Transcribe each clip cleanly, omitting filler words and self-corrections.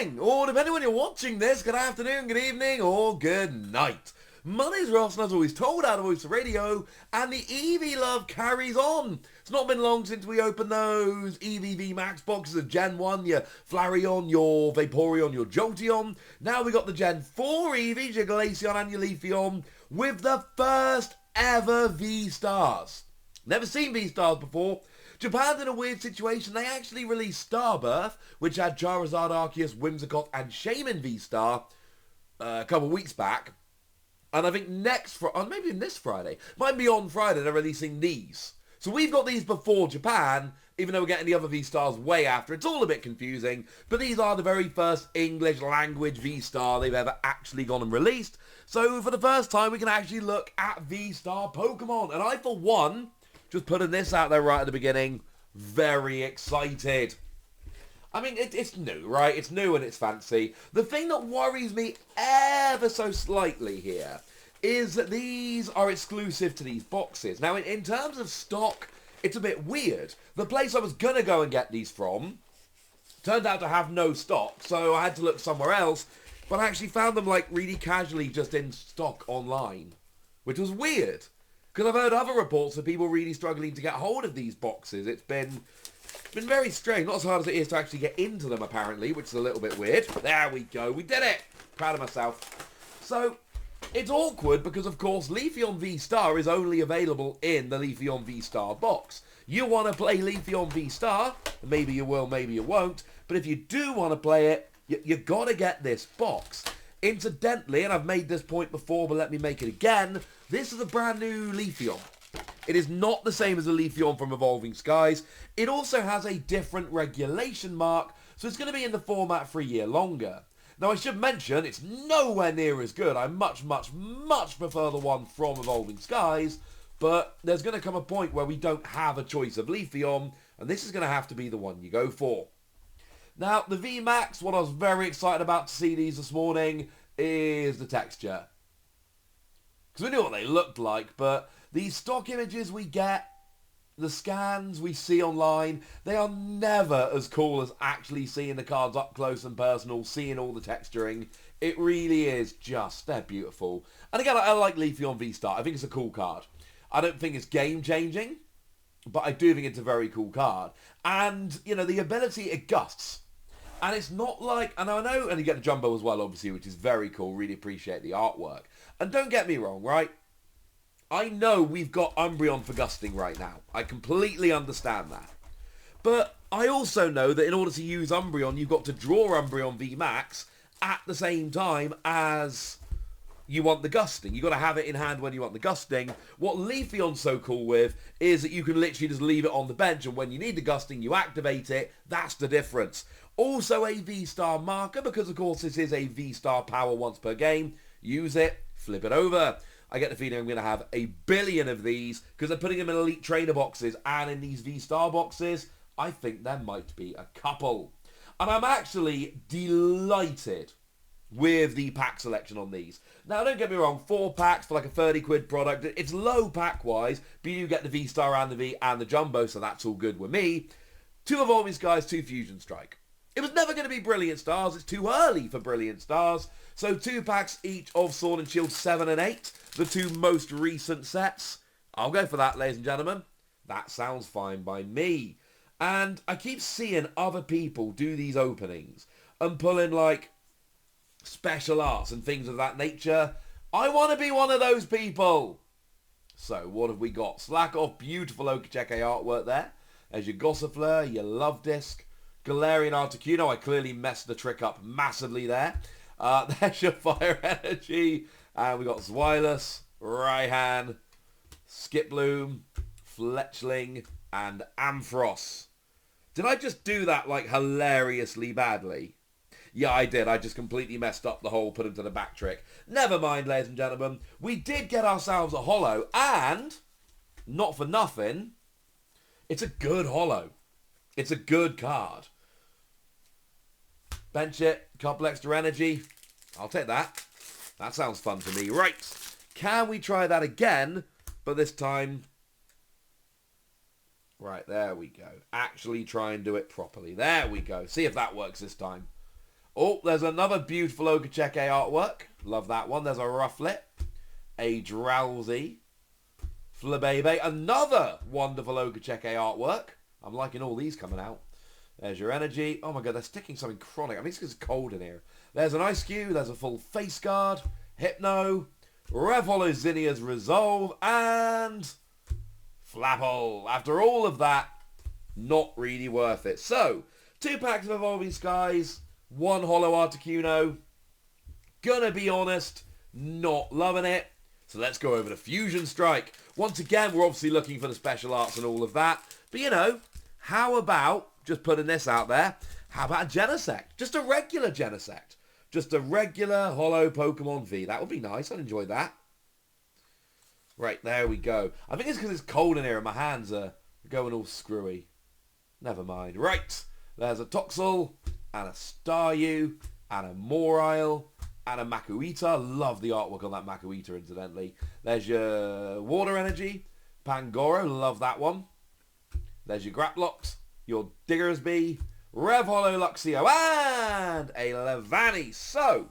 morning, or depending when you're watching this, good afternoon, good evening, or good night. My name's Ross, and as always told out of Voice of Radio, and the EV love carries on. It's not been long since we opened those EV Max boxes of Gen 1, your Flareon, your Vaporeon, your Jolteon. Now we got the Gen 4 EVs, your Glaceon and your Leafeon, with the first ever V-Stars. Never seen V-Stars before. Japan's in a weird situation. They actually released Starbirth, which had Charizard, Arceus, Whimsicott, and Shaman V-Star a couple of weeks back. And I think maybe this Friday, might be on Friday, they're releasing these. So we've got these before Japan, even though we're getting the other V-Stars way after. It's all a bit confusing, but these are the very first English language V-Star they've ever actually gone and released. So for the first time, we can actually look at V-Star Pokémon. And I, for one, just putting this out there right at the beginning, very excited. I mean, it's new, right? It's new and it's fancy. The thing that worries me ever so slightly here is that these are exclusive to these boxes. Now, in terms of stock, it's a bit weird. The place I was going to go and get these from turned out to have no stock, so I had to look somewhere else, but I actually found them, like, really casually just in stock online, which was weird, because I've heard other reports of people really struggling to get hold of these boxes. It's been very strange. Not as hard as it is to actually get into them, apparently, which is a little bit weird. There we go. We did it. Proud of myself. So, it's awkward because, of course, Leafeon V-Star is only available in the Leafeon V-Star box. You want to play Leafeon V-Star, maybe you will, maybe you won't, but if you do want to play it, you got to get this box. Incidentally, and I've made this point before, but let me make it again, this is a brand new Leafeon. It is not the same as a Leafeon from Evolving Skies. It also has a different regulation mark, so it's going to be in the format for a year longer. Now, I should mention, it's nowhere near as good. I much, much, much prefer the one from Evolving Skies, but there's going to come a point where we don't have a choice of Leafeon, and this is going to have to be the one you go for. Now, the VMAX, what I was very excited about to see these this morning is the texture. Because we knew what they looked like, but these stock images we get, the scans we see online, they are never as cool as actually seeing the cards up close and personal, seeing all the texturing. It really is just, they're beautiful. And again, I like Leafeon V-Star. I think it's a cool card. I don't think it's game-changing, but I do think it's a very cool card. And, you know, the ability, it gusts. And it's not like, and I know, and you get the Jumbo as well, obviously, which is very cool. Really appreciate the artwork. And don't get me wrong, right? I know we've got Umbreon for gusting right now. I completely understand that. But I also know that in order to use Umbreon, you've got to draw Umbreon VMAX at the same time as you want the gusting. You've got to have it in hand when you want the gusting. What Leafeon's so cool with is that you can literally just leave it on the bench, and when you need the gusting, you activate it. That's the difference. Also a V-Star marker, because of course this is a V-Star power once per game. Use it, flip it over. I get the feeling I'm going to have a billion of these because they're putting them in Elite Trainer boxes, and in these V-Star boxes, I think there might be a couple. And I'm actually delighted with the pack selection on these. Now, don't get me wrong, 4 packs for like a 30 quid product. It's low pack-wise, but you get the V-Star and the V and the Jumbo, so that's all good with me. 2 Evolving Skies, 2 Fusion Strike. It was never going to be Brilliant Stars. It's too early for Brilliant Stars. So 2 packs each of Sword and Shield 7 and 8. The 2 most recent sets. I'll go for that, ladies and gentlemen. That sounds fine by me. And I keep seeing other people do these openings and pull in like special arts and things of that nature. I want to be one of those people. So what have we got? Slack off, beautiful Okacheke artwork there. There's your Gossifleur, your Love Disc. Galarian Articuno, I clearly messed the trick up massively there. There's your Fire Energy. And we got Zweilous, Raihan, Skiploom, Fletchling, and Ampharos. Did I just do that like hilariously badly? Yeah, I did. I just completely messed up the whole put him to the back trick. Never mind, ladies and gentlemen. We did get ourselves a holo, and not for nothing, it's a good holo. It's a good card. Bench it, couple extra energy. I'll take that. That sounds fun to me. Right. Can we try that again? But this time... Right, there we go. Actually try and do it properly. There we go. See if that works this time. Oh, there's another beautiful Okacheke artwork. Love that one. There's a Rufflet, a Drowsy, Flabebe, another wonderful Okacheke artwork. I'm liking all these coming out. There's your energy. Oh my god, they're sticking something chronic. I think it's because it's cold in here. There's an Ice Cube. There's a full Face Guard, Hypno, Revolo Zinnia's Resolve, and Flapple. After all of that, not really worth it. So, 2 packs of Evolving Skies, 1 Holo Articuno. Gonna be honest, not loving it. So let's go over to Fusion Strike. Once again, we're obviously looking for the special arts and all of that. But you know, how about, just putting this out there, how about a Genesect? Just a regular Genesect. Just a regular Holo Pokemon V. That would be nice. I'd enjoy that. Right, there we go. I think it's because it's cold in here and my hands are going all screwy. Never mind. Right, there's a Toxel and a Staryu and a Morile and a Makuhita. Love the artwork on that Makuhita, incidentally. There's your Water Energy, Pangoro. Love that one. There's your Graplox, your Diggersby, Revolo Luxio, and a Levani. So,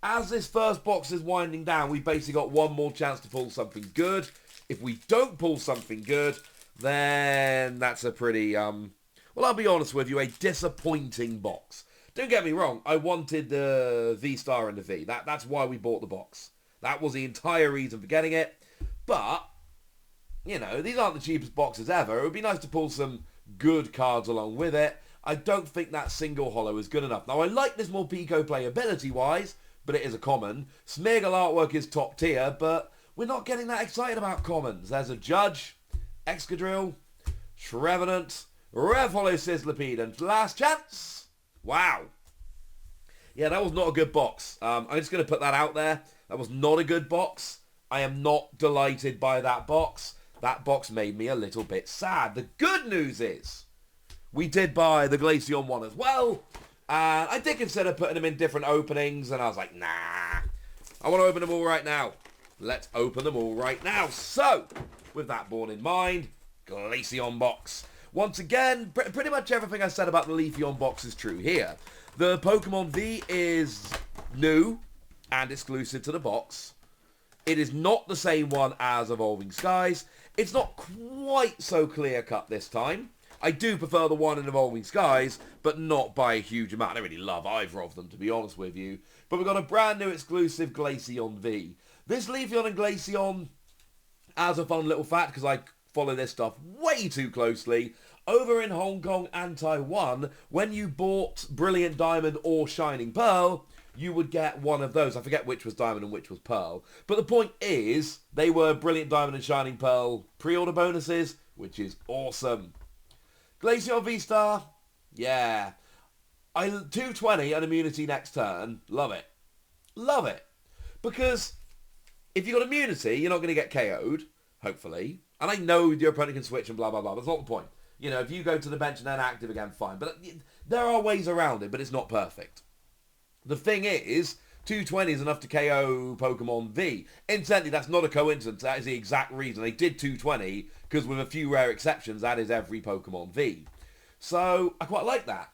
as this first box is winding down, we've basically got one more chance to pull something good. If we don't pull something good, then that's a pretty, well, I'll be honest with you, a disappointing box. Don't get me wrong, I wanted the V-Star and the V. That's why we bought the box. That was the entire reason for getting it. But, you know, these aren't the cheapest boxes ever. It would be nice to pull some good cards along with it. I don't think that single holo is good enough. Now, I like this Morpeko playability-wise, but it is a common. Smeargle artwork is top tier, but we're not getting that excited about commons. There's a Judge, Excadrill, Trevenant, Revolo Sizzlipede, and Last Chance. Wow. Yeah, that was not a good box. I'm just going to put that out there. That was not a good box. I am not delighted by that box. That box made me a little bit sad. The good news is we did buy the Glaceon one as well. And I did consider putting them in different openings. And I was like, nah. I want to open them all right now. Let's open them all right now. So, with that borne in mind, Glaceon box. Once again, pretty much everything I said about the Leafeon box is true here. The Pokemon V is new and exclusive to the box. It is not the same one as Evolving Skies. It's not quite so clear-cut this time. I do prefer the one in Evolving Skies, but not by a huge amount. I don't really love either of them, to be honest with you. But we've got a brand new exclusive Glaceon V. This Leafeon and Glaceon, as a fun little fact, because I follow this stuff way too closely, over in Hong Kong and Taiwan, when you bought Brilliant Diamond or Shining Pearl, you would get one of those. I forget which was Diamond and which was Pearl. But the point is, they were Brilliant Diamond and Shining Pearl pre-order bonuses, which is awesome. Glaceon V-Star, yeah. 220 and immunity next turn, love it. Love it. Because if you've got immunity, you're not going to get KO'd, hopefully. And I know your opponent can switch and blah, blah, blah. That's not the point. You know, if you go to the bench and then active again, fine. But there are ways around it, but it's not perfect. The thing is, 220 is enough to KO Pokemon V. Incidentally, that's not a coincidence. That is the exact reason. They did 220, because with a few rare exceptions, that is every Pokemon V. So, I quite like that.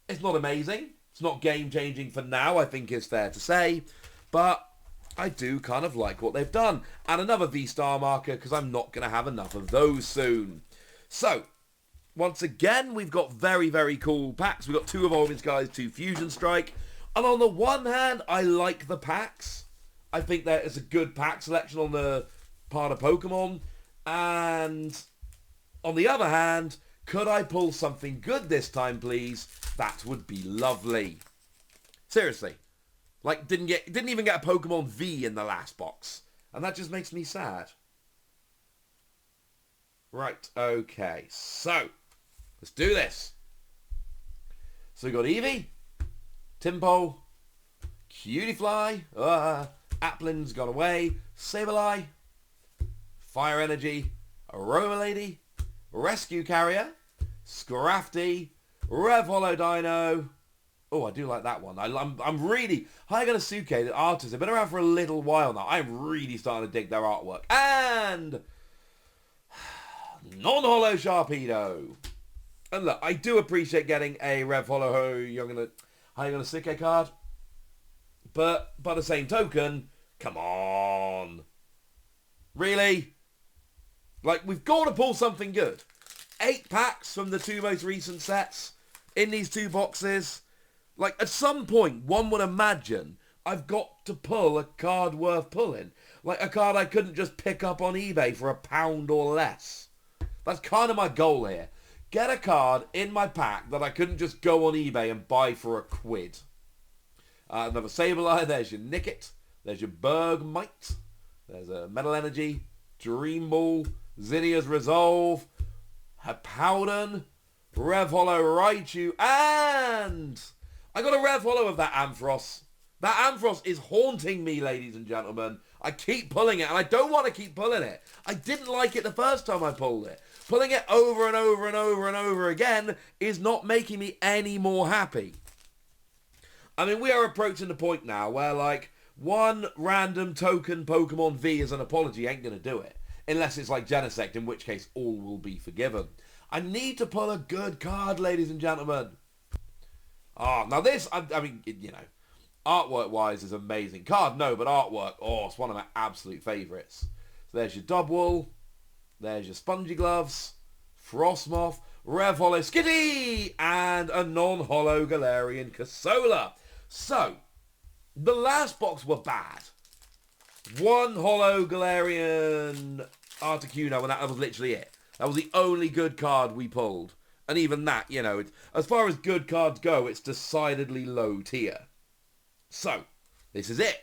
It's not amazing. It's not game-changing for now, I think is fair to say. But I do kind of like what they've done. And another V-Star marker, because I'm not going to have enough of those soon. So, once again, we've got very, very cool packs. We've got 2 Evolving Skies, 2 Fusion Strike. And on the one hand, I like the packs. I think there is a good pack selection on the part of Pokemon. And on the other hand, could I pull something good this time, please? That would be lovely. Seriously. Like, didn't even get a Pokemon V in the last box. And that just makes me sad. Right, okay. So, let's do this. So we got Eevee, Timpo, Cutiefly, Applin's gone away, Sableye, Fire Energy, Aroma Lady, Rescue Carrier, Scrafty, Revolo Dino. Oh, I do like that one. I'm really... Hyganosuke, the artists, have been around for a little while now. I'm really starting to dig their artwork. And... non-holo Sharpedo. And look, I do appreciate getting a Rev Hollow How you gonna stick a card. But by the same token, come on. Really? Like, we've got to pull something good. 8 packs from the 2 most recent sets in these 2 boxes. Like, at some point, one would imagine I've got to pull a card worth pulling. Like, a card I couldn't just pick up on eBay for £1 or less. That's kind of my goal here. Get a card in my pack that I couldn't just go on eBay and buy for £1. Another Sableye, there's your Nickit, there's your Bergmite, there's a Metal Energy, Dream Ball, Zinnia's Resolve, Hippowdon, Rev Hollow Raichu, and I got a Rev Hollow of that Ampharos. That Ampharos is haunting me, ladies and gentlemen. I keep pulling it, and I don't want to keep pulling it. I didn't like it the first time I pulled it. Pulling it over and over and over and over again is not making me any more happy. I mean, we are approaching the point now where, like, one random token Pokemon V as an apology ain't going to do it. Unless it's like Genesect, in which case all will be forgiven. I need to pull a good card, ladies and gentlemen. Now this, I mean, you know, artwork-wise is amazing. Card, no, but artwork, it's one of my absolute favourites. So there's your Dubwool, there's your Spongy Gloves, Frostmoth, Rev Hollow Skitty, and a non-hollow Galarian Cassola. So, the last box were bad. One hollow Galarian Articuno, and that was literally it. That was the only good card we pulled. And even that, you know, as far as good cards go, it's decidedly low tier. So, this is it.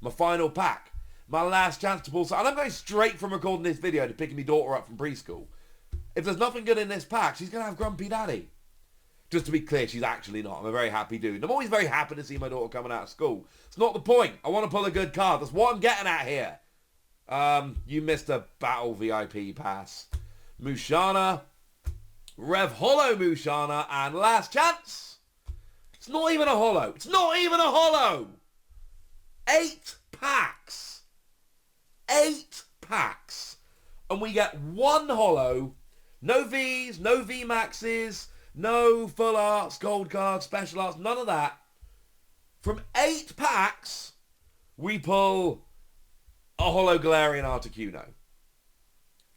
My final pack. My last chance to pull something. And I'm going straight from recording this video to picking my daughter up from preschool. If there's nothing good in this pack, she's going to have Grumpy Daddy. Just to be clear, she's actually not. I'm a very happy dude. I'm always very happy to see my daughter coming out of school. It's not the point. I want to pull a good card. That's what I'm getting at here. You missed a Battle VIP pass. Mushana, Rev Hollow Mushana, and last chance. It's not even a hollow. It's not even a hollow. 8 packs. 8 packs. And we get one hollow. No Vs, no VMAXs, no full arts, gold cards, special arts, none of that. From 8 packs, we pull a hollow Galarian Articuno.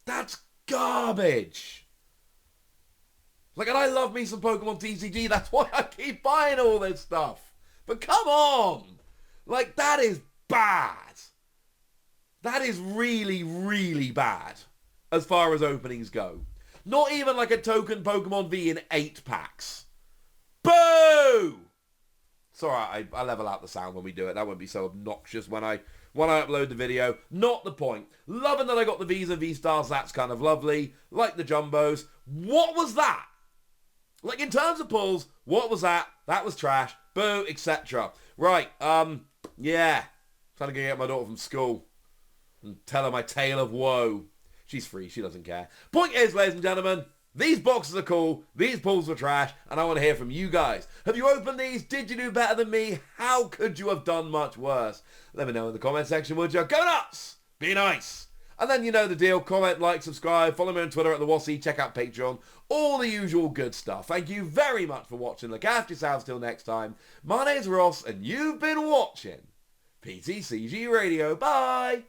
That's garbage. Like, and I love me some Pokemon TCG. That's why I keep buying all this stuff. But come on. Like, that is bad. That is really, really bad as far as openings go. Not even like a token Pokemon V in 8 packs. Boo! It's alright, I level out the sound when we do it. That won't be so obnoxious when I upload the video. Not the point. Loving that I got the Vs and V-Stars. That's kind of lovely. Like the Jumbos. What was that? Like, in terms of pulls, what was that? That was trash. Boo, etc. Right, yeah. Trying to go get my daughter from school and tell her my tale of woe. She's free. She doesn't care. Point is, ladies and gentlemen, these boxes are cool. These pulls were trash. And I want to hear from you guys. Have you opened these? Did you do better than me? How could you have done much worse? Let me know in the comment section, would you? Go nuts! Be nice! And then you know the deal. Comment, like, subscribe. Follow me on Twitter at the Wassy. Check out Patreon. All the usual good stuff. Thank you very much for watching. Look after yourselves till next time. My name's Ross, and you've been watching PTCG Radio. Bye!